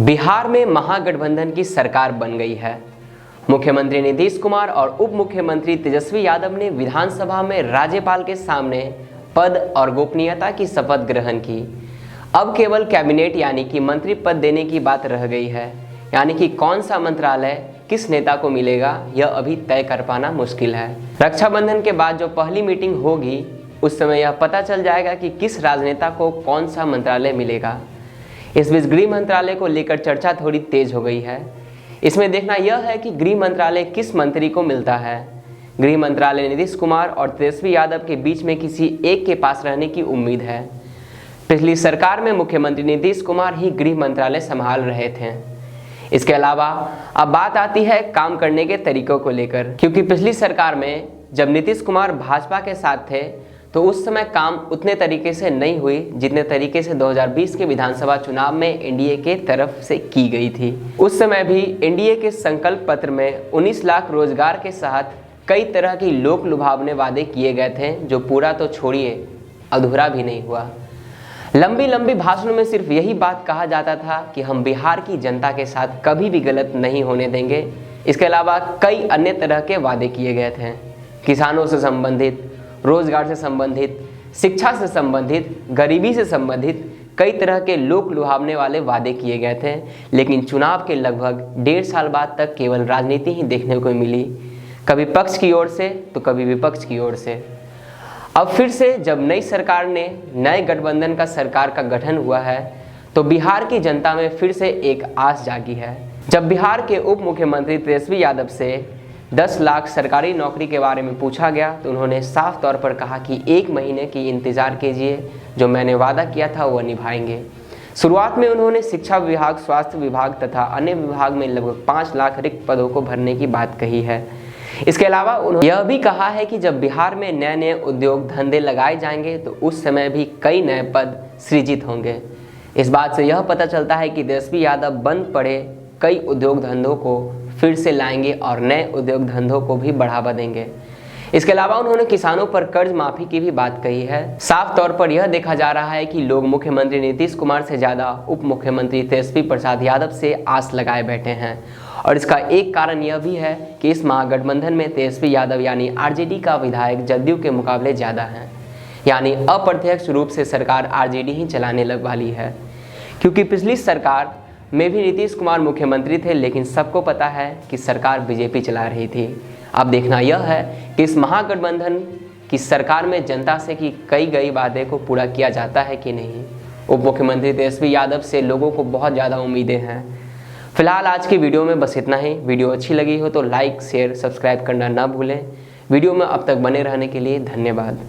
बिहार में महागठबंधन की सरकार बन गई है। मुख्यमंत्री नीतीश कुमार और उप मुख्यमंत्री तेजस्वी यादव ने विधानसभा में राज्यपाल के सामने पद और गोपनीयता की शपथ ग्रहण की। अब केवल कैबिनेट यानी कि मंत्री पद देने की बात रह गई है, यानी कि कौन सा मंत्रालय किस नेता को मिलेगा यह अभी तय कर पाना मुश्किल है। रक्षाबंधन के बाद जो पहली मीटिंग होगी उस समय यह पता चल जाएगा कि किस राजनेता को कौन सा मंत्रालय मिलेगा। इस बीच गृह मंत्रालय को लेकर चर्चा थोड़ी तेज हो गई है। इसमें देखना यह है कि गृह मंत्रालय किस मंत्री को मिलता है। गृह मंत्रालय नीतीश कुमार और तेजस्वी यादव के बीच में किसी एक के पास रहने की उम्मीद है। पिछली सरकार में मुख्यमंत्री नीतीश कुमार ही गृह मंत्रालय संभाल रहे थे। इसके अलावा अब बात आती है काम करने के तरीकों को लेकर, क्योंकि पिछली सरकार में जब नीतीश कुमार भाजपा के साथ थे तो उस समय काम उतने तरीके से नहीं हुई जितने तरीके से 2020 के विधानसभा चुनाव में एनडीए के तरफ से की गई थी। उस समय भी एनडीए के संकल्प पत्र में 19 लाख रोजगार के साथ कई तरह की लोक लुभावने वादे किए गए थे, जो पूरा तो छोड़िए अधूरा भी नहीं हुआ। लंबी लंबी भाषणों में सिर्फ यही बात कहा जाता था कि हम बिहार की जनता के साथ कभी भी गलत नहीं होने देंगे। इसके अलावा कई अन्य तरह के वादे किए गए थे, किसानों से संबंधित, रोजगार से संबंधित, शिक्षा से संबंधित, गरीबी से संबंधित कई तरह के लोक लुभावने वाले वादे किए गए थे। लेकिन चुनाव के लगभग 1.5 साल बाद तक केवल राजनीति ही देखने को मिली, कभी पक्ष की ओर से तो कभी विपक्ष की ओर से। अब फिर से जब नई सरकार ने नए गठबंधन का सरकार का गठन हुआ है तो बिहार की जनता में फिर से एक आस जागी है। जब बिहार के उप मुख्यमंत्री तेजस्वी यादव से 10 लाख सरकारी नौकरी के बारे में पूछा गया तो उन्होंने साफ तौर पर कहा कि 1 महीने की इंतजार कीजिए, जो मैंने वादा किया था वह निभाएंगे। शुरुआत में उन्होंने शिक्षा विभाग, स्वास्थ्य विभाग तथा अन्य विभाग में लगभग 5 लाख रिक्त पदों को भरने की बात कही है। इसके अलावा उन्होंने यह भी कहा है कि जब बिहार में नए नए उद्योग धंधे लगाए जाएंगे तो उस समय भी कई नए पद सृजित होंगे। इस बात से यह पता चलता है कि तेजस्वी यादव बंद पड़े कई उद्योग धंधों को फिर से लाएंगे और नए उद्योग धंधों को भी बढ़ावा देंगे। इसके अलावा उन्होंने किसानों पर कर्ज माफी की भी बात कही है। साफ तौर पर यह देखा जा रहा है कि लोग मुख्यमंत्री नीतीश कुमार से ज्यादा उप मुख्यमंत्री तेजस्वी प्रसाद यादव से आस लगाए बैठे हैं, और इसका एक कारण यह भी है कि इस महागठबंधन में तेजस्वी यादव यानी आरजेडी का विधायक जदयू के मुकाबले ज्यादा हैं, यानी अप्रत्यक्ष रूप से सरकार आरजेडी ही चलाने लग वाली है। क्योंकि पिछली सरकार में भी नीतीश कुमार मुख्यमंत्री थे, लेकिन सबको पता है कि सरकार बीजेपी चला रही थी। अब देखना यह है कि इस महागठबंधन की सरकार में जनता से की कई गई वादे को पूरा किया जाता है कि नहीं। उप मुख्यमंत्री तेजस्वी यादव से लोगों को बहुत ज़्यादा उम्मीदें हैं। फिलहाल आज की वीडियो में बस इतना ही। वीडियो अच्छी लगी हो तो लाइक, शेयर, सब्सक्राइब करना ना भूलें। वीडियो में अब तक बने रहने के लिए धन्यवाद।